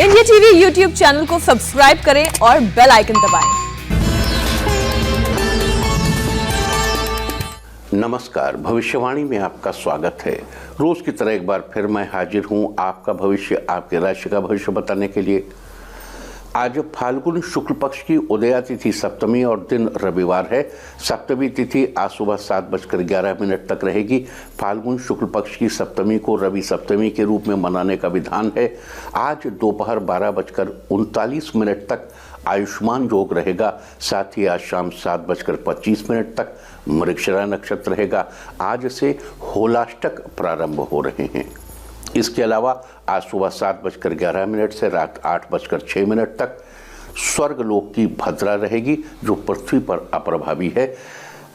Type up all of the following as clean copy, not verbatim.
India TV YouTube channel को subscribe करें और बेल आइकन दबाएं। नमस्कार, भविष्यवाणी में आपका स्वागत है। रोज की तरह एक बार फिर मैं हाजिर हूं आपका भविष्य, आपके राशि का भविष्य बताने के लिए। आज फाल्गुन शुक्ल पक्ष की उदया तिथि सप्तमी और दिन रविवार है। सप्तमी तिथि आज सुबह 7:11 तक रहेगी। फाल्गुन शुक्ल पक्ष की सप्तमी को रवि सप्तमी के रूप में मनाने का विधान है। आज दोपहर 12:39 तक आयुष्मान योग रहेगा। साथ ही आज शाम 7:25 तक मृगशिरा नक्षत्र रहेगा। आज से होलाष्टक प्रारंभ हो रहे हैं। इसके अलावा आज सुबह 7:11 से रात 8:06 तक स्वर्गलोक की भद्रा रहेगी, जो पृथ्वी पर अप्रभावी है।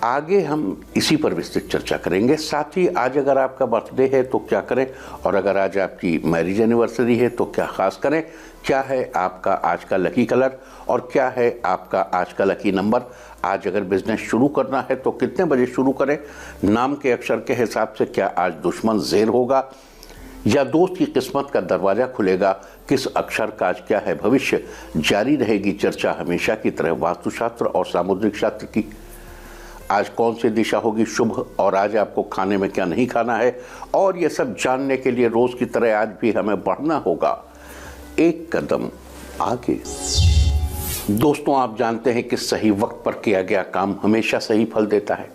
आगे हम इसी पर विस्तृत चर्चा करेंगे। साथ ही आज अगर आपका बर्थडे है तो क्या करें, और अगर आज आपकी मैरिज एनिवर्सरी है तो क्या खास करें, क्या है आपका आज का लकी कलर और क्या है आपका आज का लकी नंबर। आज अगर बिजनेस शुरू करना है तो कितने बजे शुरू करें, नाम के अक्षर के हिसाब से क्या आज दुश्मन ज़ेर होगा या दोस्त की किस्मत का दरवाजा खुलेगा, किस अक्षर का आज क्या है भविष्य। जारी रहेगी चर्चा हमेशा की तरह वास्तुशास्त्र और सामुद्रिक शास्त्र की। आज कौन सी दिशा होगी शुभ और आज आपको खाने में क्या नहीं खाना है, और ये सब जानने के लिए रोज की तरह आज भी हमें बढ़ना होगा एक कदम आगे। दोस्तों, आप जानते हैं कि सही वक्त पर किया गया काम हमेशा सही फल देता है।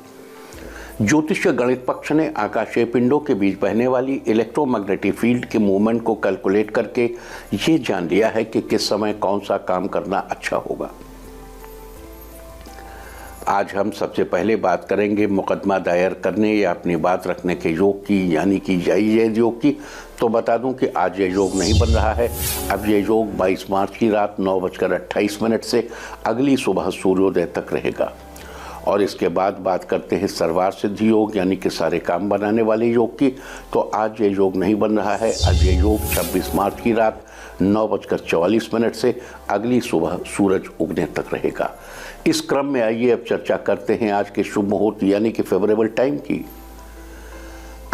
ज्योतिष गणित पक्ष ने आकाशीय पिंडों के बीच बहने वाली इलेक्ट्रोमैग्नेटिक फील्ड के मूवमेंट को कैलकुलेट करके ये जान लिया है कि किस समय कौन सा काम करना अच्छा होगा। आज हम सबसे पहले बात करेंगे मुकदमा दायर करने या अपनी बात रखने के योग की, यानी कि जायज योग की। तो बता दूं कि आज ये योग नहीं बन रहा है। अब ये योग 22 मार्च की रात 9:28 से अगली सुबह सूर्योदय तक रहेगा। और इसके बाद बात करते हैं सर्वार्थ सिद्धि योग, यानी कि सारे काम बनाने वाले योग की। तो आज ये योग नहीं बन रहा है। आज ये योग 26 मार्च की रात 9:44 से अगली सुबह सूरज उगने तक रहेगा। इस क्रम में आइए अब चर्चा करते हैं आज के शुभ मुहूर्त यानी कि फेवरेबल टाइम की।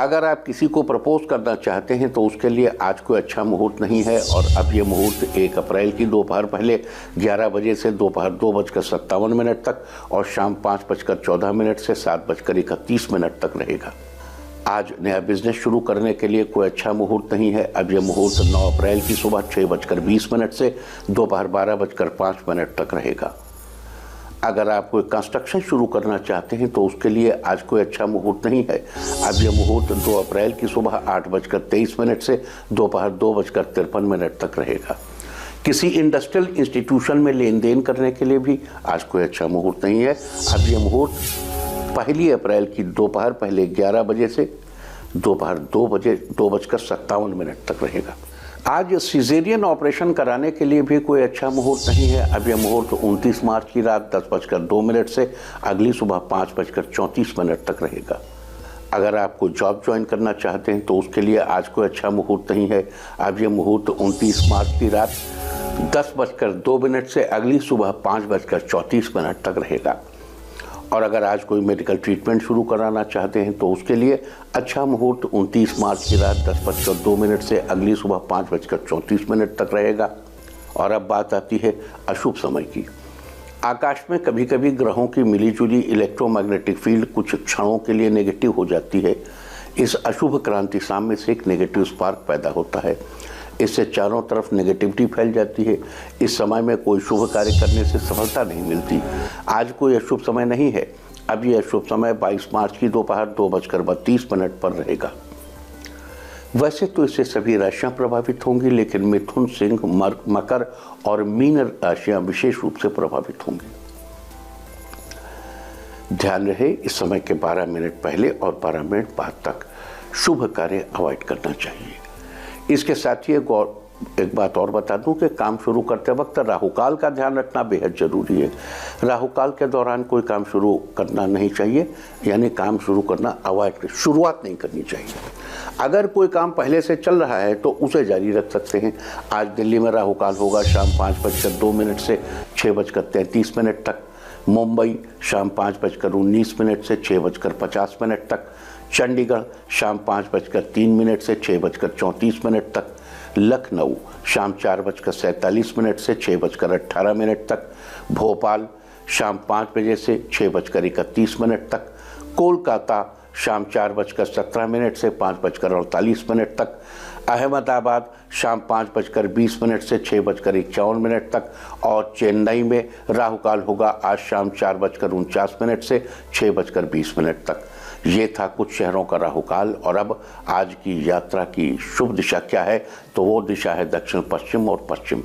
अगर आप किसी को प्रपोज करना चाहते हैं तो उसके लिए आज कोई अच्छा मुहूर्त नहीं है। और अब ये मुहूर्त 1 अप्रैल की दोपहर पहले 11 बजे से दोपहर 2:57 तक और शाम 5:14 से 7:31 तक रहेगा। आज नया बिजनेस शुरू करने के लिए कोई अच्छा मुहूर्त नहीं है। अब यह मुहूर्त 9 अप्रैल की सुबह 6:20 से दोपहर 12:05 तक रहेगा। अगर आप कोई कंस्ट्रक्शन शुरू करना चाहते हैं तो उसके लिए आज कोई अच्छा मुहूर्त नहीं है। अब यह मुहूर्त 2 अप्रैल की सुबह 8:23 से दोपहर 2:53 तक रहेगा। किसी इंडस्ट्रियल इंस्टीट्यूशन में लेन देन करने के लिए भी आज कोई अच्छा मुहूर्त नहीं है। अब यह मुहूर्त 1 अप्रैल की दोपहर पहले 11 बजे से दोपहर 2:57 तक रहेगा। आज सिजेरियन ऑपरेशन कराने के लिए भी कोई अच्छा मुहूर्त नहीं है। अब यह मुहूर्त 29 मार्च की रात 10:02 से अगली सुबह 5:34 तक रहेगा। अगर आप कोई जॉब ज्वाइन करना चाहते हैं तो उसके लिए आज कोई अच्छा मुहूर्त नहीं है। अब यह मुहूर्त 29 मार्च की रात 10:02 से अगली सुबह 5:34 तक रहेगा। और अगर आज कोई मेडिकल ट्रीटमेंट शुरू कराना चाहते हैं तो उसके लिए अच्छा मुहूर्त 29 मार्च की रात 10:02 से अगली सुबह 5:34 तक रहेगा। और अब बात आती है अशुभ समय की। आकाश में कभी कभी ग्रहों की मिलीजुली इलेक्ट्रोमैग्नेटिक फील्ड कुछ क्षणों के लिए नेगेटिव हो जाती है। इस अशुभ क्रांति साम्य से एक नेगेटिव स्पार्क पैदा होता है। इससे चारों तरफ नेगेटिविटी फैल जाती है। इस समय में कोई शुभ कार्य करने से सफलता नहीं मिलती। आज कोई अशुभ समय नहीं है। अब यह अशुभ समय 22 मार्च की दोपहर 2:32 पर रहेगा। वैसे तो इससे सभी राशियां प्रभावित होंगी, लेकिन मिथुन, सिंह, मकर और मीन राशियां विशेष रूप से प्रभावित होंगी। ध्यान रहे, इस समय के 12 मिनट पहले और 12 मिनट बाद तक शुभ कार्य अवॉइड करना चाहिए। इसके साथ ही एक बात और बता दूं कि काम शुरू करते वक्त राहुकाल का ध्यान रखना बेहद जरूरी है। राहुकाल के दौरान कोई काम शुरू करना नहीं चाहिए, यानी काम शुरू करना अवॉइड, शुरुआत नहीं करनी चाहिए। अगर कोई काम पहले से चल रहा है तो उसे जारी रख सकते हैं। आज दिल्ली में राहुकाल होगा शाम 5:02 से 6:33 तक। मुंबई शाम 5:19 से 6:50 तक। चंडीगढ़ शाम 5:03 से 6:34 तक। लखनऊ शाम 4:47 से 6:18 तक, भोपाल शाम 5 बजे से 6:31 तक, कोलकाता शाम 4:17 से 5:48 तक, अहमदाबाद शाम 5:20 से 6:51 तक और चेन्नई में राहु काल होगा आज शाम 4:49 से 6:20 तक। ये था कुछ शहरों का राहु काल। और अब आज की यात्रा की शुभ दिशा क्या है, तो वो दिशा है दक्षिण पश्चिम और पश्चिम।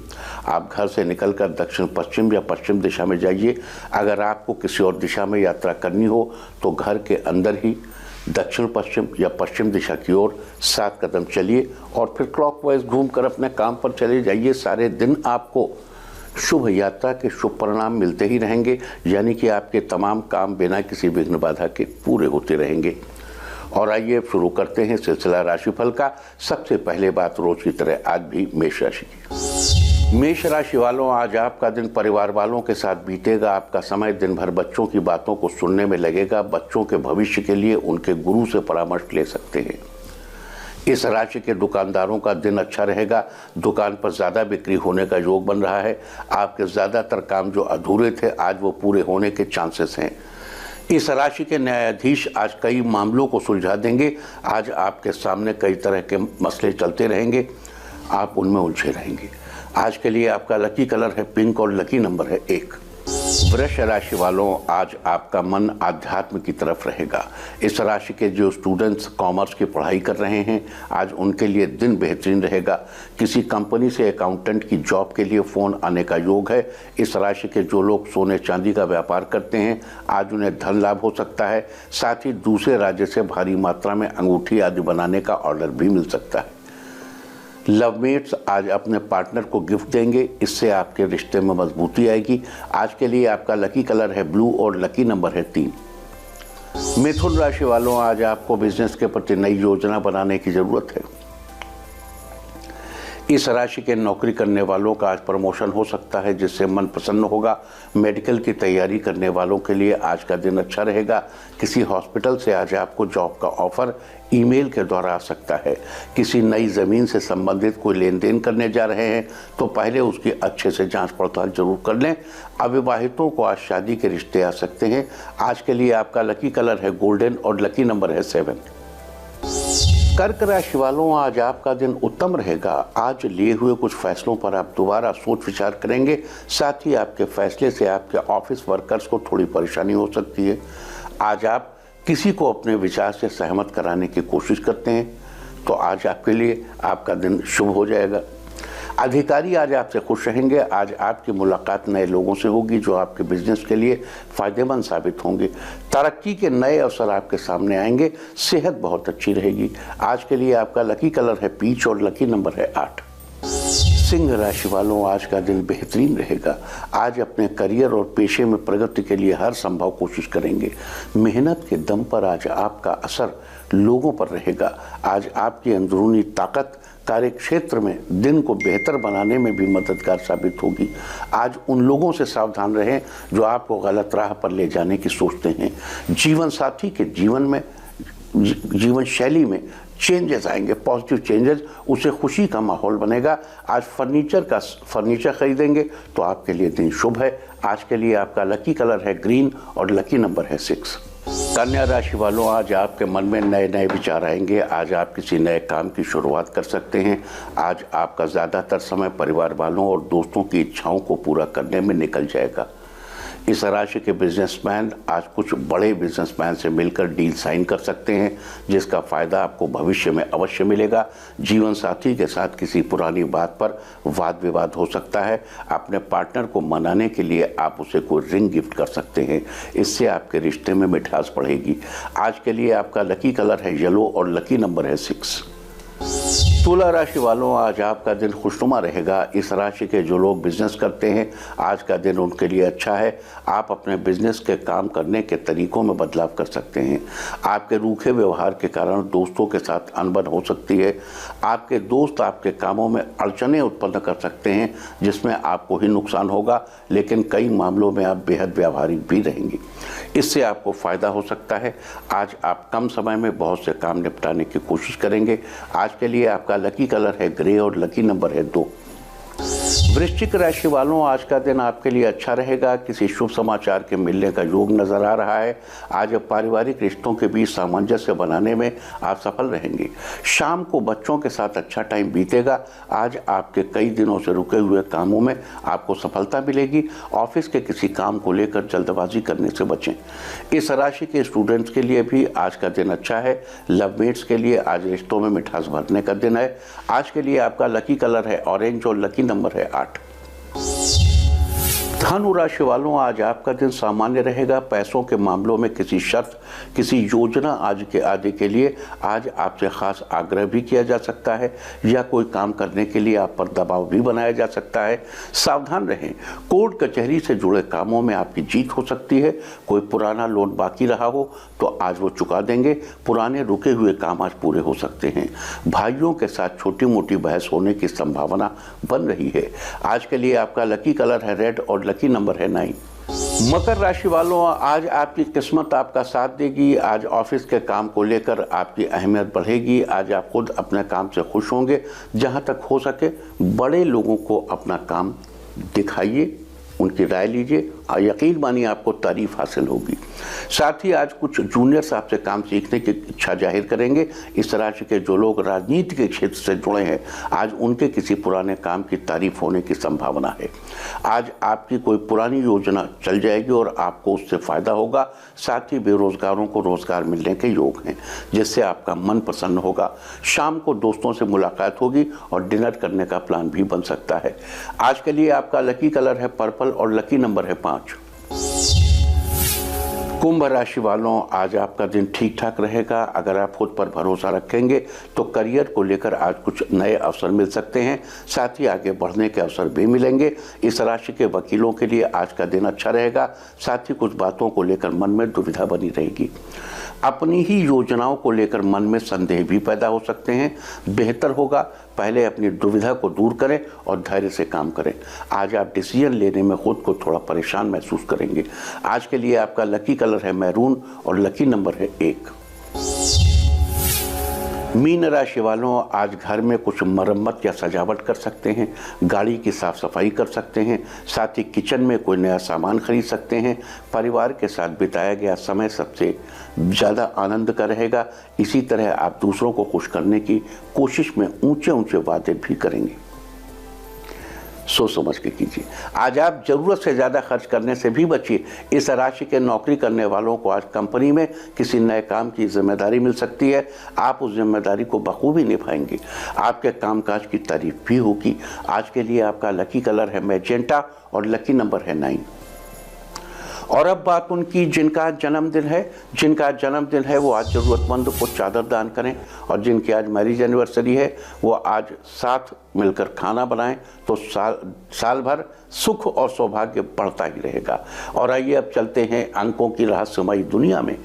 आप घर से निकलकर दक्षिण पश्चिम या पश्चिम दिशा में जाइए। अगर आपको किसी और दिशा में यात्रा करनी हो तो घर के अंदर ही दक्षिण पश्चिम या पश्चिम दिशा की ओर 7 कदम चलिए और फिर क्लॉकवाइज घूमकर अपने काम पर चले जाइए। सारे दिन आपको शुभ यात्रा के शुभ परिणाम मिलते ही रहेंगे, यानी कि आपके तमाम काम बिना किसी विघ्न बाधा के पूरे होते रहेंगे। और आइए अब शुरू करते हैं सिलसिला राशिफल का। सबसे पहले बात रोज की तरह आज भी मेष राशि की। मेष राशि वालों, आज आपका दिन परिवार वालों के साथ बीतेगा। आपका समय दिन भर बच्चों की बातों को सुनने में लगेगा। बच्चों के भविष्य के लिए उनके गुरु से परामर्श ले सकते हैं। इस राशि के दुकानदारों का दिन अच्छा रहेगा। दुकान पर ज़्यादा बिक्री होने का योग बन रहा है। आपके ज़्यादातर काम जो अधूरे थे आज वो पूरे होने के चांसेस हैं। इस राशि के न्यायाधीश आज कई मामलों को सुलझा देंगे। आज आपके सामने कई तरह के मसले चलते रहेंगे, आप उनमें उलझे रहेंगे। आज के लिए आपका लकी कलर है पिंक और लकी नंबर है 1। वृष राशि वालों, आज आपका मन आध्यात्म की तरफ रहेगा। इस राशि के जो स्टूडेंट्स कॉमर्स की पढ़ाई कर रहे हैं आज उनके लिए दिन बेहतरीन रहेगा। किसी कंपनी से अकाउंटेंट की जॉब के लिए फ़ोन आने का योग है। इस राशि के जो लोग सोने चांदी का व्यापार करते हैं आज उन्हें धन लाभ हो सकता है। साथ ही दूसरे राज्य से भारी मात्रा में अंगूठी आदि बनाने का ऑर्डर भी मिल सकता है। लवमेट्स आज अपने पार्टनर को गिफ्ट देंगे, इससे आपके रिश्ते में मजबूती आएगी। आज के लिए आपका लकी कलर है ब्लू और लकी नंबर है 3। मिथुन राशि वालों, आज आपको बिजनेस के प्रति नई योजना बनाने की जरूरत है। इस राशि के नौकरी करने वालों का आज प्रमोशन हो सकता है जिससे मन प्रसन्न होगा। मेडिकल की तैयारी करने वालों के लिए आज का दिन अच्छा रहेगा। किसी हॉस्पिटल से आज आपको जॉब का ऑफर ईमेल के द्वारा आ सकता है। किसी नई ज़मीन से संबंधित कोई लेन देन करने जा रहे हैं तो पहले उसकी अच्छे से जांच पड़ताल जरूर कर लें। अविवाहितों को आज शादी के रिश्ते आ सकते हैं। आज के लिए आपका लकी कलर है गोल्डन और लकी नंबर है 7। कर्क राशि वालों, आज आपका दिन उत्तम रहेगा। आज लिए हुए कुछ फैसलों पर आप दोबारा सोच विचार करेंगे। साथ ही आपके फैसले से आपके ऑफिस वर्कर्स को थोड़ी परेशानी हो सकती है। आज आप किसी को अपने विचार से सहमत कराने की कोशिश करते हैं तो आज आपके लिए आपका दिन शुभ हो जाएगा। अधिकारी आज आपसे खुश रहेंगे। आज आपकी मुलाकात नए लोगों से होगी जो आपके बिजनेस के लिए फायदेमंद साबित होंगे। तरक्की के नए अवसर आपके सामने आएंगे। सेहत बहुत अच्छी रहेगी। आज के लिए आपका लकी कलर है पीच और लकी नंबर है 8। सिंह राशि वालों, आज का दिन बेहतरीन रहेगा। आज अपने करियर और पेशे में प्रगति के लिए हर संभव कोशिश करेंगे। मेहनत के दम पर आज आपका असर लोगों पर रहेगा। आज आपकी अंदरूनी ताकत कार्य क्षेत्र में दिन को बेहतर बनाने में भी मददगार साबित होगी। आज उन लोगों से सावधान रहें जो आपको गलत राह पर ले जाने की सोचते हैं। जीवन साथी के जीवन शैली में चेंजेस आएंगे, पॉजिटिव चेंजेस, उससे खुशी का माहौल बनेगा। आज फर्नीचर खरीदेंगे तो आपके लिए दिन शुभ है। आज के लिए आपका लकी कलर है ग्रीन और लकी नंबर है 6। कन्या राशि वालों, आज आपके मन में नए नए विचार आएंगे। आज आप किसी नए काम की शुरुआत कर सकते हैं। आज आपका ज़्यादातर समय परिवार वालों और दोस्तों की इच्छाओं को पूरा करने में निकल जाएगा। इस राशि के बिजनेसमैन आज कुछ बड़े बिजनेसमैन से मिलकर डील साइन कर सकते हैं जिसका फायदा आपको भविष्य में अवश्य मिलेगा। जीवन साथी के साथ किसी पुरानी बात पर वाद विवाद हो सकता है। अपने पार्टनर को मनाने के लिए आप उसे कोई रिंग गिफ्ट कर सकते हैं। इससे आपके रिश्ते में मिठास बढ़ेगी। आज के लिए आपका लकी कलर है येलो और लकी नंबर है 6। तुला राशि वालों, आज आपका दिन खुशनुमा रहेगा। इस राशि के जो लोग बिजनेस करते हैं आज का दिन उनके लिए अच्छा है। आप अपने बिजनेस के काम करने के तरीकों में बदलाव कर सकते हैं। आपके रूखे व्यवहार के कारण दोस्तों के साथ अनबन हो सकती है। आपके दोस्त आपके कामों में अड़चनें उत्पन्न कर सकते हैं जिसमें आपको ही नुकसान होगा, लेकिन कई मामलों में आप बेहद व्यावहारिक भी रहेंगे। इससे आपको फ़ायदा हो सकता है। आज आप कम समय में बहुत से काम निपटाने की कोशिश करेंगे। आज के लिए आपका आपका लकी कलर है ग्रे और लकी नंबर है 2। वृश्चिक राशि वालों, आज का दिन आपके लिए अच्छा रहेगा। किसी शुभ समाचार के मिलने का योग नजर आ रहा है। आज पारिवारिक रिश्तों के बीच सामंजस्य बनाने में आप सफल रहेंगे। शाम को बच्चों के साथ अच्छा टाइम बीतेगा। आज आपके कई दिनों से रुके हुए कामों में आपको सफलता मिलेगी। ऑफिस के किसी काम को लेकर जल्दबाजी करने से बचें। इस राशि के स्टूडेंट्स के लिए भी आज का दिन अच्छा है। लवमेट्स के लिए आज रिश्तों में मिठास भरने का दिन है। आज के लिए आपका लकी कलर है ऑरेंज और लकी नंबर है 8। धनु राशि वालों, आज आपका दिन सामान्य रहेगा। पैसों के मामलों में किसी शर्त, किसी योजना आदि के लिए आज आपसे खास आग्रह भी किया जा सकता है या कोई काम करने के लिए आप पर दबाव भी बनाया जा सकता है। सावधान रहें। कोर्ट कचहरी से जुड़े कामों में आपकी जीत हो सकती है। कोई पुराना लोन बाकी रहा हो तो आज वो चुका देंगे। पुराने रुके हुए काम आज पूरे हो सकते हैं। भाइयों के साथ छोटी मोटी बहस होने की संभावना बन रही है। आज के लिए आपका लकी कलर है रेड और लकी नंबर है 9। मकर राशि वालों, आज आपकी किस्मत आपका साथ देगी। आज ऑफिस के काम को लेकर आपकी अहमियत बढ़ेगी। आज आप खुद अपने काम से खुश होंगे। जहां तक हो सके बड़े लोगों को अपना काम दिखाइए, उनकी राय लीजिए और यकीन मानिए आपको तारीफ हासिल होगी। साथ ही आज कुछ जूनियर्स आपसे काम सीखने की इच्छा जाहिर करेंगे। इस राशि के जो लोग राजनीति के क्षेत्र से जुड़े हैं, आज उनके किसी पुराने काम की तारीफ होने की संभावना है। आज आपकी कोई पुरानी योजना चल जाएगी और आपको उससे फायदा होगा। साथ ही बेरोजगारों को रोजगार मिलने के योग हैं, जिससे आपका मन प्रसन्न होगा। शाम को दोस्तों से मुलाकात होगी और डिनर करने का प्लान भी बन सकता है। आज के लिए आपका लकी कलर है पर्पल और लकी नंबर है 5। कुंभ राशि वालों, आज आपका दिन ठीक ठाक रहेगा। अगर आप खुद पर भरोसा रखेंगे तो करियर को लेकर आज कुछ नए अवसर मिल सकते हैं। साथ ही आगे बढ़ने के अवसर भी मिलेंगे। इस राशि के वकीलों के लिए आज का दिन अच्छा रहेगा। साथ ही कुछ बातों को लेकर मन में दुविधा बनी रहेगी। अपनी ही योजनाओं को लेकर मन में संदेह भी पैदा हो सकते हैं। बेहतर होगा पहले अपनी दुविधा को दूर करें और धैर्य से काम करें। आज आप डिसीजन लेने में खुद को थोड़ा परेशान महसूस करेंगे। आज के लिए आपका लकी कलर है मैरून और लकी नंबर है 1। मीन राशि वालों, आज घर में कुछ मरम्मत या सजावट कर सकते हैं। गाड़ी की साफ सफाई कर सकते हैं। साथ ही किचन में कोई नया सामान खरीद सकते हैं। परिवार के साथ बिताया गया समय सबसे ज़्यादा आनंद का रहेगा। इसी तरह आप दूसरों को खुश करने की कोशिश में ऊंचे ऊंचे वादे भी करेंगे। सोच समझ के कीजिए। आज आप जरूरत से ज़्यादा खर्च करने से भी बचिए। इस राशि के नौकरी करने वालों को आज कंपनी में किसी नए काम की जिम्मेदारी मिल सकती है। आप उस जिम्मेदारी को बखूबी निभाएंगे। आपके कामकाज की तारीफ भी होगी। आज के लिए आपका लकी कलर है मैजेंटा और लकी नंबर है 9। और अब बात उनकी जिनका जन्मदिन है वो आज ज़रूरतमंद को चादर दान करें। और जिनकी आज मैरिज एनिवर्सरी है वो आज साथ मिलकर खाना बनाएं तो साल भर सुख और सौभाग्य बढ़ता ही रहेगा। और आइए अब चलते हैं अंकों की रहस्यमयी दुनिया में।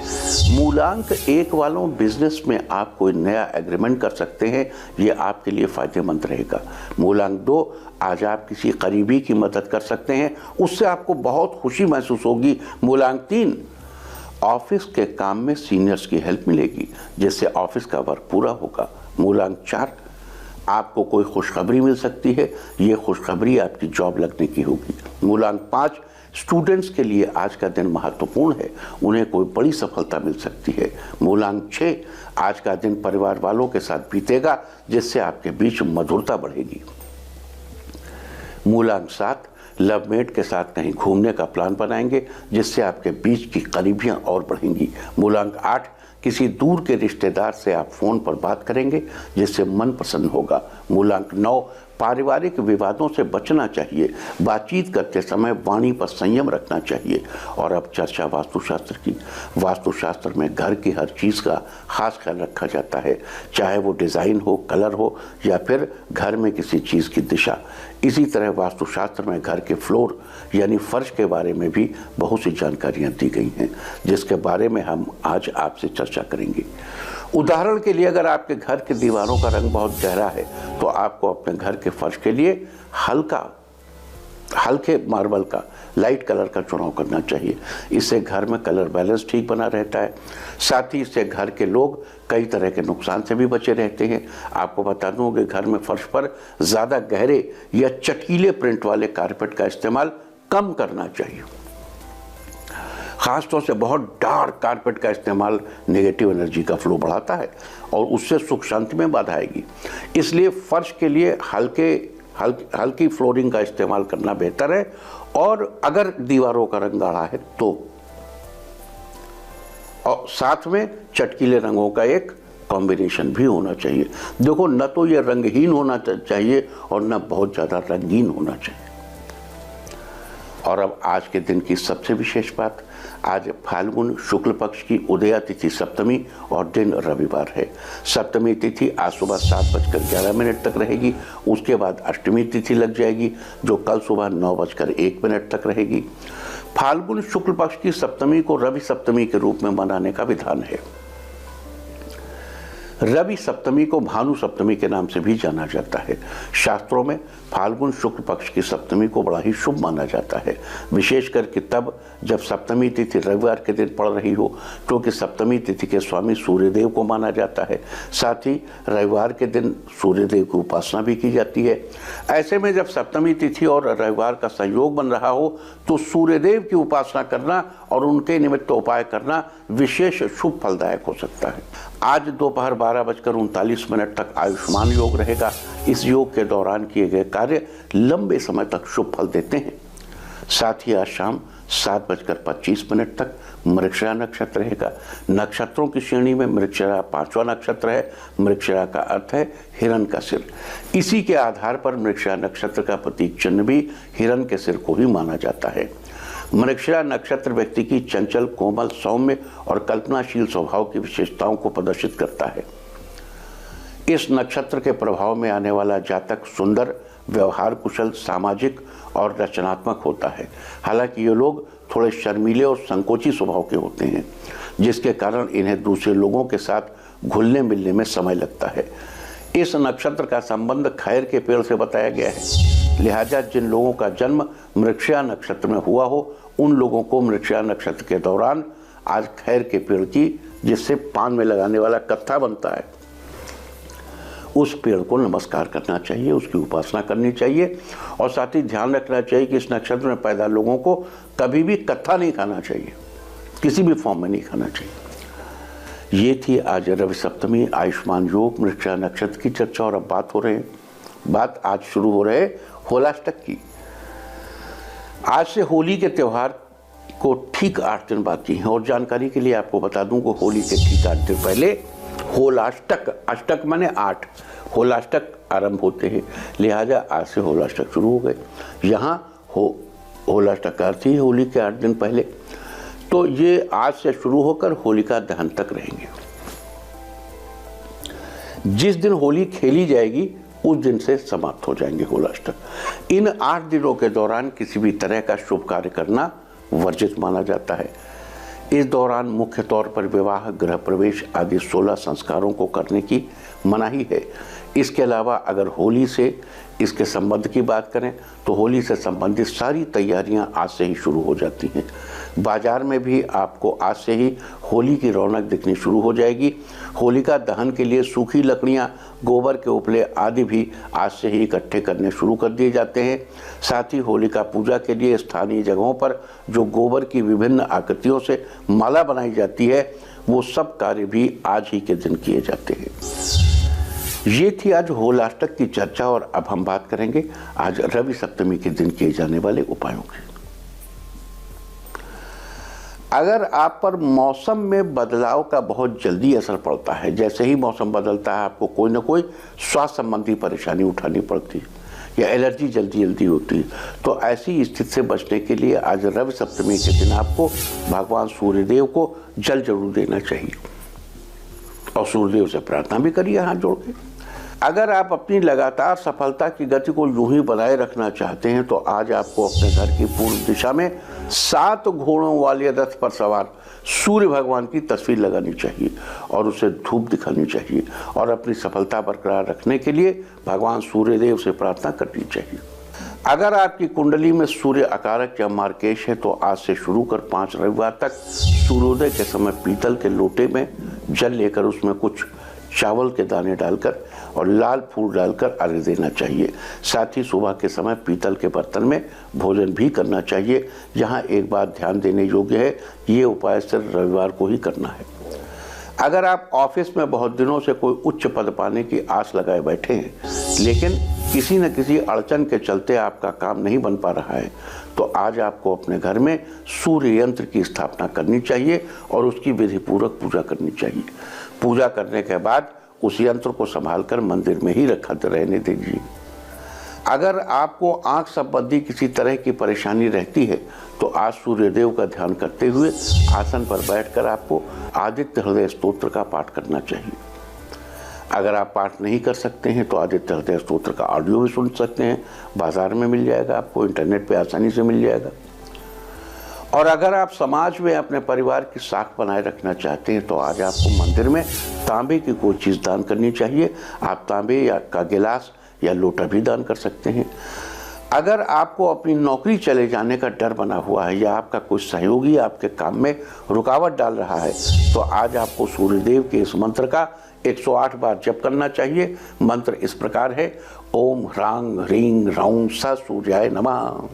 मूलांक 1 वालों, बिजनेस में आप कोई नया एग्रीमेंट कर सकते हैं। ये आपके लिए फ़ायदेमंद रहेगा। मूलांक 2, आज आप किसी करीबी की मदद कर सकते हैं, उससे आपको बहुत खुशी महसूस होगी। मूलांक 3, ऑफिस के काम में सीनियर्स की हेल्प मिलेगी, जिससे ऑफिस का वर्क पूरा होगा। मूलांक 4, आपको कोई खुशखबरी मिल सकती है। ये खुशखबरी आपकी जॉब लगने की होगी। मूलांक 5, स्टूडेंट्स के लिए आज का दिन महत्वपूर्ण है। उन्हें कोई बड़ी सफलता मिल सकती है। मूलांक 6, आज का दिन परिवार वालों के साथ बीतेगा, जिससे आपके बीच मधुरता बढ़ेगी। मूलांक 7, लवमेट के साथ कहीं घूमने का प्लान बनाएंगे, जिससे आपके बीच की करीबियां और बढ़ेंगी। मूलांक 8, किसी दूर के रिश्तेदार से आप फ़ोन पर बात करेंगे, जिससे मन प्रसन्न होगा। मूलांक 9, पारिवारिक विवादों से बचना चाहिए। बातचीत करते समय वाणी पर संयम रखना चाहिए। और अब चर्चा वास्तुशास्त्र की। वास्तुशास्त्र में घर की हर चीज़ का खास ख्याल रखा जाता है, चाहे वो डिज़ाइन हो, कलर हो या फिर घर में किसी चीज़ की दिशा। इसी तरह वास्तुशास्त्र में घर के फ्लोर यानी फर्श के बारे में भी बहुत सी जानकारियाँ दी गई हैं, जिसके बारे में हम आज आपसे चर्चा करेंगे। उदाहरण के लिए, अगर आपके घर के दीवारों का रंग बहुत गहरा है तो आपको अपने घर के फर्श के लिए हल्का हल्के मार्बल का, लाइट कलर का चुनाव करना चाहिए। इससे घर में कलर बैलेंस ठीक बना रहता है। साथ ही इससे घर के लोग कई तरह के नुकसान से भी बचे रहते हैं। आपको बता दूं कि घर में फर्श पर ज़्यादा गहरे या चटकीले प्रिंट वाले कारपेट का इस्तेमाल कम करना चाहिए। खासतौर से बहुत डार्क कारपेट का इस्तेमाल नेगेटिव एनर्जी का फ्लो बढ़ाता है और उससे सुख शांति में बाधा आएगी। इसलिए फर्श के लिए हल्की फ्लोरिंग का इस्तेमाल करना बेहतर है। और अगर दीवारों का रंग गाढ़ा है तो, और साथ में चटकीले रंगों का एक कॉम्बिनेशन भी होना चाहिए। देखो, न तो ये रंगहीन होना चाहिए और न बहुत ज़्यादा रंगीन होना चाहिए। और अब आज के दिन की सबसे विशेष बात, आज फाल्गुन शुक्ल पक्ष की उदया तिथि सप्तमी और दिन रविवार है। सप्तमी तिथि आज सुबह 7:11 तक रहेगी। उसके बाद अष्टमी तिथि लग जाएगी जो कल सुबह 9:01 तक रहेगी। फाल्गुन शुक्ल पक्ष की सप्तमी को रवि सप्तमी के रूप में मनाने का विधान है। रवि सप्तमी को भानु सप्तमी के नाम से भी जाना जाता है। शास्त्रों में फाल्गुन शुक्ल पक्ष की सप्तमी को बड़ा ही शुभ माना जाता है, विशेष करके तब जब सप्तमी तिथि रविवार के दिन पड़ रही हो, क्योंकि सप्तमी तिथि के स्वामी सूर्यदेव को माना जाता है। साथ ही रविवार के दिन सूर्यदेव की उपासना भी की जाती है। ऐसे में जब सप्तमी तिथि और रविवार का संयोग बन रहा हो तो सूर्यदेव की उपासना करना और उनके निमित्त उपाय करना विशेष शुभ फलदायक हो सकता है। आज दोपहर 12:39 तक आयुष्मान योग रहेगा। इस योग के दौरान किए गए कार्य लंबे समय तक शुभ फल देते हैं। साथ ही आज शाम 7:25 तक मृगशिरा नक्षत्र रहेगा। नक्षत्रों की श्रेणी में मृगशिरा 5वां नक्षत्र है। मृगशिरा का अर्थ है हिरण का सिर। इसी के आधार पर मृगशिरा नक्षत्र का प्रतीक चिन्ह भी हिरण के सिर को ही माना जाता है। मृगशिरा नक्षत्र व्यक्ति की चंचल, कोमल, सौम्य और कल्पनाशील स्वभाव की विशेषताओं को प्रदर्शित करता है। इस नक्षत्र के प्रभाव में आने वाला जातक सुंदर, व्यवहार कुशल, सामाजिक और रचनात्मक होता है। हालांकि ये लोग थोड़े शर्मीले और संकोची स्वभाव के होते हैं, जिसके कारण इन्हें दूसरे लोगों के साथ घुलने मिलने में समय लगता है। इस नक्षत्र का संबंध खैर के पेड़ से बताया गया है। लिहाजा जिन लोगों का जन्म मृगशिरा नक्षत्र में हुआ हो, उन लोगों को मृगशिरा नक्षत्र के दौरान आज खैर के पेड़ की, जिससे पान में लगाने वाला कत्था बनता है, उस पेड़ को नमस्कार करना चाहिए, उसकी उपासना करनी चाहिए। और साथ ही ध्यान रखना चाहिए कि इस नक्षत्र में पैदा लोगों को कभी भी कत्था नहीं खाना चाहिए, किसी भी फॉर्म में नहीं खाना चाहिए। ये थी आज रवि सप्तमी, आयुष्मान योग, मृगशिरा नक्षत्र की चर्चा। और अब बात आज शुरू हो रहे होलाष्टक की। आज से होली के त्यौहार को ठीक 8 दिन बाकी हैं। और जानकारी के लिए आपको बता दूं कि होली के ठीक 8 दिन पहले होलाष्टक, अष्टक माने 8, होलाष्टक आरंभ होते हैं। लिहाजा आज से होलाष्टक शुरू हो गए। यहाँ होलाष्टक का अर्थ ही होली के 8 दिन पहले। तो ये आज से शुरू होकर होलिका दहन तक रहेंगे। जिस दिन होली खेली जाएगी उस दिन से समाप्त हो जाएंगे होलाष्टक। इन 8 दिनों के दौरान किसी भी तरह का शुभ कार्य करना वर्जित माना जाता है। इस दौरान मुख्य तौर पर विवाह, गृह प्रवेश आदि 16 संस्कारों को करने की मनाही है। इसके अलावा अगर होली से इसके संबंध की बात करें तो होली से संबंधित सारी तैयारियां आज से ही शुरू हो जाती हैं। बाजार में भी आपको आज से ही होली की रौनक दिखनी शुरू हो जाएगी। होलिका दहन के लिए सूखी लकड़ियां, गोबर के उपले आदि भी आज से ही इकट्ठे करने शुरू कर दिए जाते हैं। साथ ही होलिका पूजा के लिए स्थानीय जगहों पर जो गोबर की विभिन्न आकृतियों से माला बनाई जाती है, वो सब कार्य भी आज ही के दिन किए जाते हैं। ये थी आज होलाष्टक की चर्चा। और अब हम बात करेंगे आज रवि सप्तमी के दिन किए जाने वाले उपायों की। अगर आप पर मौसम में बदलाव का बहुत जल्दी असर पड़ता है, जैसे ही मौसम बदलता है आपको कोई ना कोई स्वास्थ्य संबंधी परेशानी उठानी पड़ती है या एलर्जी जल्दी होती है, तो ऐसी स्थिति से बचने के लिए आज रवि सप्तमी के दिन आपको भगवान सूर्यदेव को जल जरूर देना चाहिए और सूर्यदेव से प्रार्थना भी करिए हाथ जोड़ के। अगर आप अपनी लगातार सफलता की गति को यूं ही बनाए रखना चाहते हैं तो आज आपको अपने घर की पूर्व दिशा में 7 घोड़ों वाले रथ पर सवार सूर्य भगवान की तस्वीर लगानी चाहिए और उसे धूप दिखानी चाहिए और अपनी सफलता बरकरार रखने के लिए भगवान सूर्यदेव से प्रार्थना करनी चाहिए। अगर आपकी कुंडली में सूर्य अकारक या मार्केश है तो आज से शुरू कर 5 रविवार तक सूर्योदय के समय पीतल के लोटे में जल लेकर उसमें कुछ चावल के दाने डालकर और लाल फूल डालकर अर्घ्य देना चाहिए। साथ ही सुबह के समय पीतल के बर्तन में भोजन भी करना चाहिए। यहाँ एक बात ध्यान देने योग्य है, ये उपाय सिर्फ रविवार को ही करना है। अगर आप ऑफिस में बहुत दिनों से कोई उच्च पद पाने की आस लगाए बैठे हैं, लेकिन किसी न किसी अड़चन के चलते आपका काम नहीं बन पा रहा है, तो आज आपको अपने घर में सूर्य यंत्र की स्थापना करनी चाहिए और उसकी विधि पूर्वक पूजा करनी चाहिए। पूजा करने के बाद उस यंत्र को संभालकर मंदिर में ही रखा रहने दीजिए। अगर आपको आंख संबंधी किसी तरह की परेशानी रहती है तो आज सूर्यदेव का ध्यान करते हुए आसन पर बैठकर आपको आदित्य हृदय स्तोत्र का पाठ करना चाहिए। अगर आप पाठ नहीं कर सकते हैं तो आदित्य हृदय स्तोत्र का ऑडियो भी सुन सकते हैं, बाजार में मिल जाएगा, आपको इंटरनेट पे आसानी से मिल जाएगा। और अगर आप समाज में अपने परिवार की साख बनाए रखना चाहते हैं तो आज आपको मंदिर में तांबे की कोई चीज़ दान करनी चाहिए। आप तांबे या का गिलास या लोटा भी दान कर सकते हैं। अगर आपको अपनी नौकरी चले जाने का डर बना हुआ है या आपका कोई सहयोगी आपके काम में रुकावट डाल रहा है तो आज आपको सूर्यदेव के इस मंत्र का 108 बार जप करना चाहिए। मंत्र इस प्रकार है, ओम ह्रांग ह्रींग रौं स सूर्याय नमः।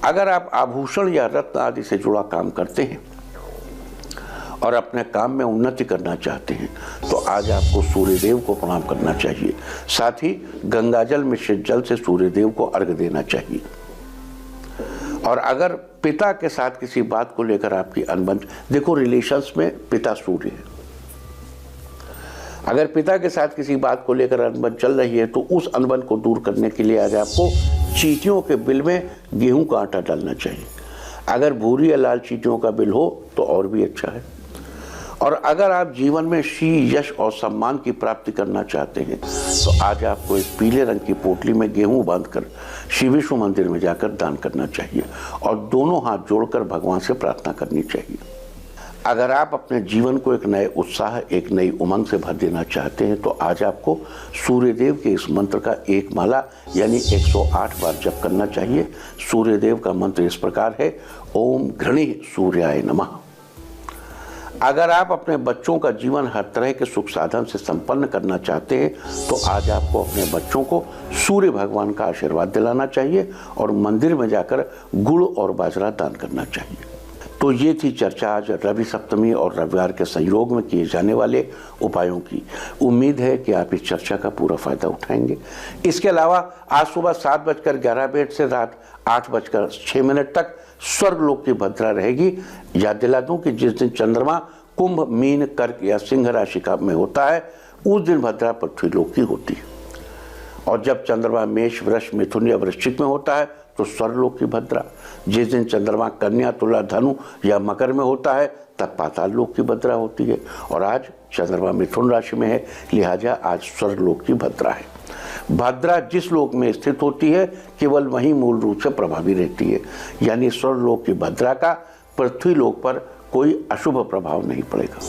अगर आप आभूषण या रत्न आदि से जुड़ा काम करते हैं और अपने काम में उन्नति करना चाहते हैं तो आज आपको सूर्यदेव को प्रणाम करना चाहिए। साथ ही गंगाजल मिश्रित जल से सूर्यदेव को अर्घ्य देना चाहिए। और अगर पिता के साथ किसी बात को लेकर आपकी अनबन, देखो रिलेशंस में पिता सूर्य है, अगर पिता के साथ किसी बात को लेकर अनबन चल रही है तो उस अनबन को दूर करने के लिए आज आपको चींटियों के बिल में गेहूं का आटा डालना चाहिए। अगर भूरी या लाल चींटियों का बिल हो तो और भी अच्छा है। और अगर आप जीवन में श्री यश और सम्मान की प्राप्ति करना चाहते हैं तो आज आपको एक पीले रंग की पोटली में गेहूं बांधकर श्री विष्णु मंदिर में जाकर दान करना चाहिए और दोनों हाथ जोड़कर भगवान से प्रार्थना करनी चाहिए। अगर आप अपने जीवन को एक नए उत्साह, एक नई उमंग से भर देना चाहते हैं तो आज आपको सूर्यदेव के इस मंत्र का एक माला यानी 108 बार जप करना चाहिए। सूर्यदेव का मंत्र इस प्रकार है, ओम घृणी सूर्याय नमः। अगर आप अपने बच्चों का जीवन हर तरह के सुख साधन से संपन्न करना चाहते हैं तो आज आपको अपने बच्चों को सूर्य भगवान का आशीर्वाद दिलाना चाहिए और मंदिर में जाकर गुड़ और बाजरा दान करना चाहिए। तो ये थी चर्चा आज रवि सप्तमी और रविवार के संयोग में किए जाने वाले उपायों की। उम्मीद है कि आप इस चर्चा का पूरा फायदा उठाएंगे। इसके अलावा आज सुबह 7:11 से रात 8:06 तक स्वर्गलोक की भद्रा रहेगी। याद दिला दूं कि जिस दिन चंद्रमा कुंभ, मीन, कर्क या सिंह राशि का में होता है उस दिन भद्रा पृथ्वीलोक की होती है, और जब चंद्रमा मेष, वृष, मिथुन या वृश्चिक में होता है तो स्वर्गलोक की भद्रा। जिस दिन चंद्रमा कन्या, तुला, धनु या मकर में होता है तब पाताल लोक की भद्रा होती है, और आज चंद्रमा मिथुन राशि में है, लिहाजा आज स्वर्गलोक की भद्रा है। भद्रा जिस लोक में स्थित होती है केवल वहीं मूल रूप से प्रभावी रहती है, यानी स्वर्गलोक की भद्रा का पृथ्वी लोक पर कोई अशुभ प्रभाव नहीं पड़ेगा।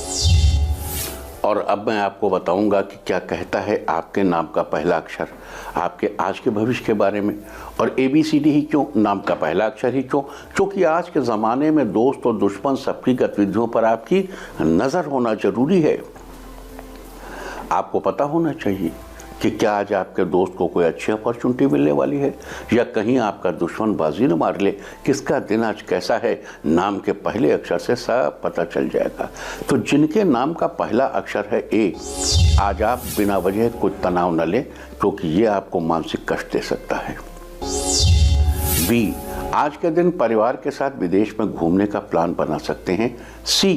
और अब मैं आपको बताऊंगा कि क्या कहता है आपके नाम का पहला अक्षर आपके आज के भविष्य के बारे में। और ABCD ही क्यों, नाम का पहला अक्षर ही क्यों? क्योंकि आज के ज़माने में दोस्त और दुश्मन सबकी गतिविधियों पर आपकी नज़र होना जरूरी है। आपको पता होना चाहिए कि क्या आज आपके दोस्त को कोई अच्छी अपॉर्चुनिटी मिलने वाली है या कहीं आपका दुश्मन बाजी न मार ले। किसका दिन आज कैसा है, नाम के पहले अक्षर से सब पता चल जाएगा। तो जिनके नाम का पहला अक्षर है A, आज आप बिना वजह कुछ तनाव न लें क्योंकि ये आपको मानसिक कष्ट दे सकता है। B, आज के दिन परिवार के साथ विदेश में घूमने का प्लान बना सकते हैं। C,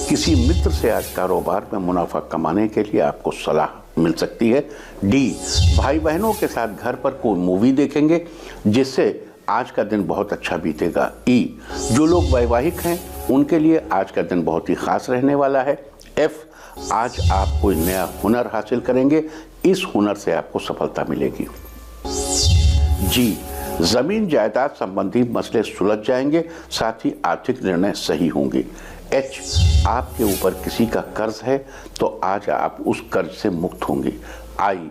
किसी मित्र से आज कारोबार में मुनाफा कमाने के लिए आपको सलाह मिल सकती है। D, भाई बहनों के साथ घर पर कोई मूवी देखेंगे जिससे आज का दिन बहुत अच्छा बीतेगा। E, जो लोग वैवाहिक हैं उनके लिए आज का दिन बहुत ही खास रहने वाला है। F, आज आप कोई नया हुनर हासिल करेंगे, इस हुनर से आपको सफलता मिलेगी। G, जमीन जायदाद संबंधी मसले सुलझ जाएंगे, साथ ही आर्थिक निर्णय सही होंगे। H, आपके ऊपर किसी का कर्ज है तो आज आप उस कर्ज से मुक्त होंगे। आई।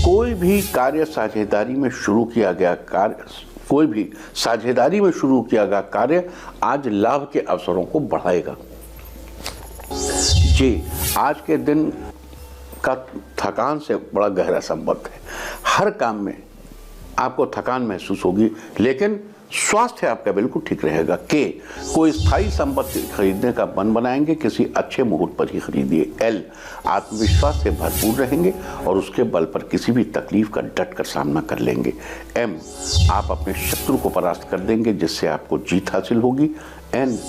कोई भी कार्य साझेदारी में शुरू किया गया कार्य आज लाभ के अवसरों को बढ़ाएगा। जे, आज के दिन का थकान से बड़ा गहरा संबंध है। हर काम में आपको थकान महसूस होगी, लेकिन स्वास्थ्य आपका बिल्कुल ठीक रहेगा। के, कोई स्थायी संपत्ति खरीदने का मन बनाएंगे, किसी अच्छे मुहूर्त पर ही खरीदिए। एल, आत्मविश्वास से भरपूर रहेंगे और उसके बल पर किसी भी तकलीफ का डट कर सामना कर लेंगे। एम, आप अपने शत्रु को परास्त कर देंगे, जिससे आपको जीत हासिल होगी। एन,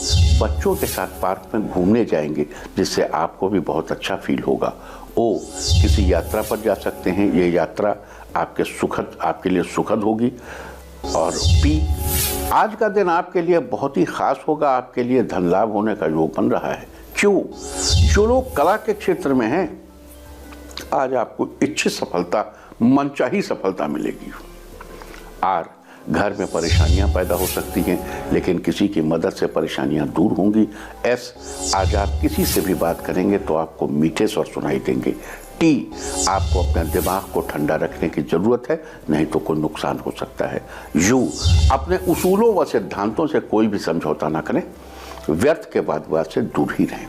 बच्चों के साथ पार्क में घूमने जाएंगे, जिससे आपको भी बहुत अच्छा फील होगा। ओ, किसी यात्रा पर जा सकते हैं, ये यात्रा आपके लिए सुखद होगी। और पी, आज का दिन आपके लिए बहुत ही खास होगा, आपके लिए धन लाभ होने का योग बन रहा है। क्यों? जो लोग कला के क्षेत्र में हैं, आज आपको इच्छित सफलता, मनचाही सफलता मिलेगी। आर, घर में परेशानियां पैदा हो सकती हैं, लेकिन किसी की मदद से परेशानियां दूर होंगी। एस, आज आप किसी से भी बात करेंगे तो आपको मीठे स्वर सुनाई देंगे। टी, आपको अपने दिमाग को ठंडा रखने की जरूरत है, नहीं तो कोई नुकसान हो सकता है। यू, अपने उसूलों व सिद्धांतों से कोई भी समझौता ना करें, व्यर्थ के वाद से दूर ही रहें।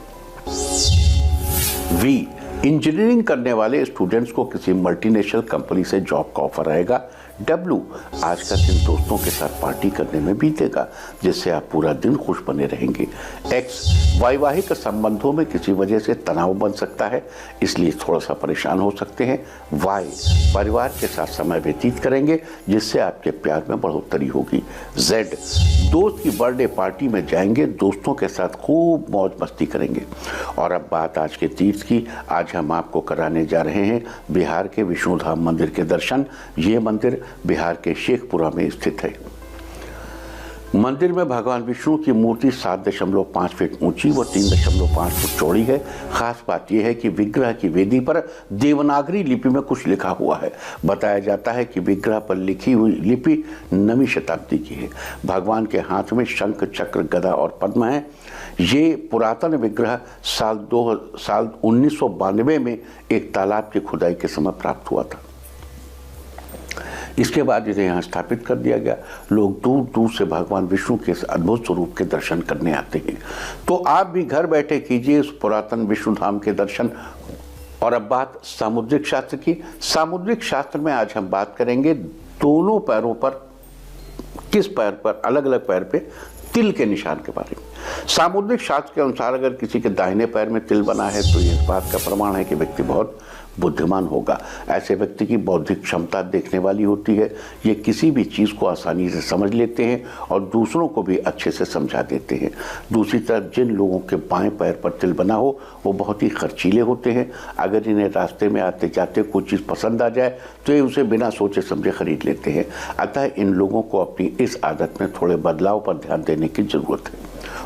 वी, इंजीनियरिंग करने वाले स्टूडेंट्स को किसी मल्टीनेशनल कंपनी से जॉब का ऑफर आएगा। डब्ल्यू, आज का दिन दोस्तों के साथ पार्टी करने में बीतेगा, जिससे आप पूरा दिन खुश बने रहेंगे। एक्स, वैवाहिक संबंधों में किसी वजह से तनाव बन सकता है, इसलिए थोड़ा सा परेशान हो सकते हैं। वाई, परिवार के साथ समय व्यतीत करेंगे, जिससे आपके प्यार में बढ़ोतरी होगी। जेड, दोस्त की बर्थडे पार्टी में जाएंगे, दोस्तों के साथ खूब मौज मस्ती करेंगे। और अब बात आज के तीर्थ की। आज हम आपको कराने जा रहे हैं बिहार के विष्णु धाम मंदिर के दर्शन। ये मंदिर बिहार के शेखपुरा में स्थित है। मंदिर में भगवान विष्णु की मूर्ति 7.5 फीट ऊंची व 3.5 फुट चौड़ी है। खास बात यह है कि विग्रह की वेदी पर देवनागरी लिपि में कुछ लिखा हुआ है। बताया जाता है कि विग्रह पर लिखी हुई लिपि 9वीं शताब्दी की है। भगवान के हाथ में शंख, चक्र, गदा और पद्म है। ये पुरातन विग्रह साल 1992 में एक तालाब की खुदाई के समय प्राप्त हुआ था। इसके बाद इसे यहाँ स्थापित कर दिया गया। लोग दूर दूर से भगवान विष्णु के अद्भुत स्वरूप के दर्शन करने आते हैं। तो आप भी घर बैठे कीजिए इस पुरातन विष्णु धाम के दर्शन। और अब बात सामुद्रिक शास्त्र की। सामुद्रिक शास्त्र में आज हम बात करेंगे दोनों पैरों पर, किस पैर पर, अलग अलग पैर पे तिल के निशान के बारे में। सामुद्रिक शास्त्र के अनुसार अगर किसी के दाहिने पैर में तिल बना है तो ये इस बात का प्रमाण है कि व्यक्ति बहुत बुद्धिमान होगा। ऐसे व्यक्ति की बौद्धिक क्षमता देखने वाली होती है। ये किसी भी चीज़ को आसानी से समझ लेते हैं और दूसरों को भी अच्छे से समझा देते हैं। दूसरी तरफ जिन लोगों के बाएं पैर पर तिल बना हो वो बहुत ही खर्चीले होते हैं। अगर इन्हें रास्ते में आते जाते कोई चीज़ पसंद आ जाए तो ये उसे बिना सोचे समझे खरीद लेते हैं। अतः इन लोगों को अपनी इस आदत में थोड़े बदलाव पर ध्यान देने की जरूरत है।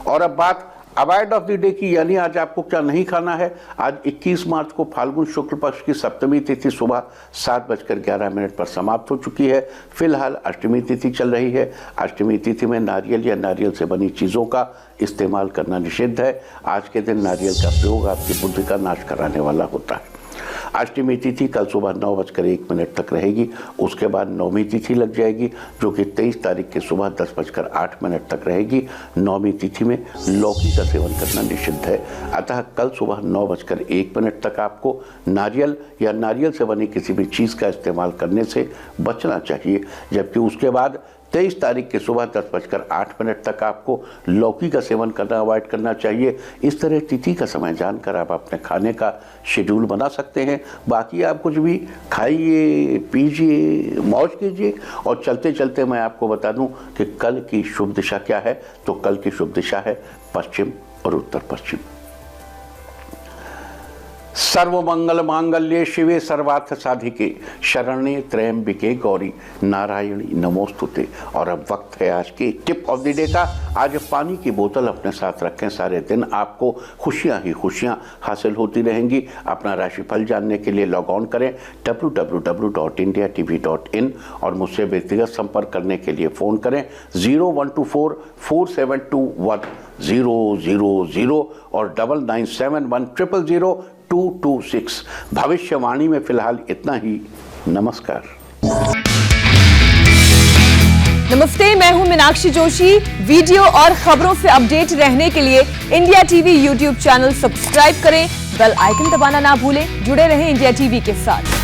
और अब बात अवॉइड ऑफ द डे की, यानी आज आपको क्या नहीं खाना है। आज 21 मार्च को फाल्गुन शुक्ल पक्ष की सप्तमी तिथि सुबह 7:11 पर समाप्त हो चुकी है। फिलहाल अष्टमी तिथि चल रही है। अष्टमी तिथि में नारियल या नारियल से बनी चीज़ों का इस्तेमाल करना निषिद्ध है। आज के दिन नारियल का प्रयोग आपकी बुद्धि का नाश कराने वाला होता है। अष्टमी तिथि कल सुबह 9:01 तक रहेगी। उसके बाद नौवीं तिथि लग जाएगी, जो कि 23 तारीख के सुबह 10:08 तक रहेगी। नौवीं तिथि में लौकी का सेवन करना निषिद्ध है। अतः कल सुबह 9:01 तक आपको नारियल या नारियल से बनी किसी भी चीज़ का इस्तेमाल करने से बचना चाहिए। जबकि उसके बाद 23 तारीख के सुबह 10:08 तक आपको लौकी का सेवन करना अवॉइड करना चाहिए। इस तरह तिथि का समय जानकर आप अपने खाने का शेड्यूल बना सकते हैं। बाकी आप कुछ भी खाइए, पीजिए, मौज कीजिए। और चलते चलते मैं आपको बता दूं कि कल की शुभ दिशा क्या है। तो कल की शुभ दिशा है पश्चिम और उत्तर पश्चिम। सर्वमंगल मांगल्ये शिवे सर्वार्थ साधिके शरण्ये त्र्यंबिके गौरी नारायणी नमोस्तुते। और अब वक्त है आज की टिप ऑफ द डे का। आज पानी की बोतल अपने साथ रखें। सारे दिन आपको खुशियां ही खुशियां हासिल होती रहेंगी। अपना राशिफल जानने के लिए लॉग ऑन करें www.indiatv.in और मुझसे व्यक्तिगत संपर्क करने के लिए फ़ोन करें 01244721 000 और 9971 000 226। भविष्यवाणी में फिलहाल इतना ही। नमस्कार। नमस्ते, मैं हूं मीनाक्षी जोशी। वीडियो और खबरों से अपडेट रहने के लिए India TV YouTube channel subscribe करें, बेल आइकन दबाना ना भूलें। जुड़े रहें इंडिया टीवी के साथ।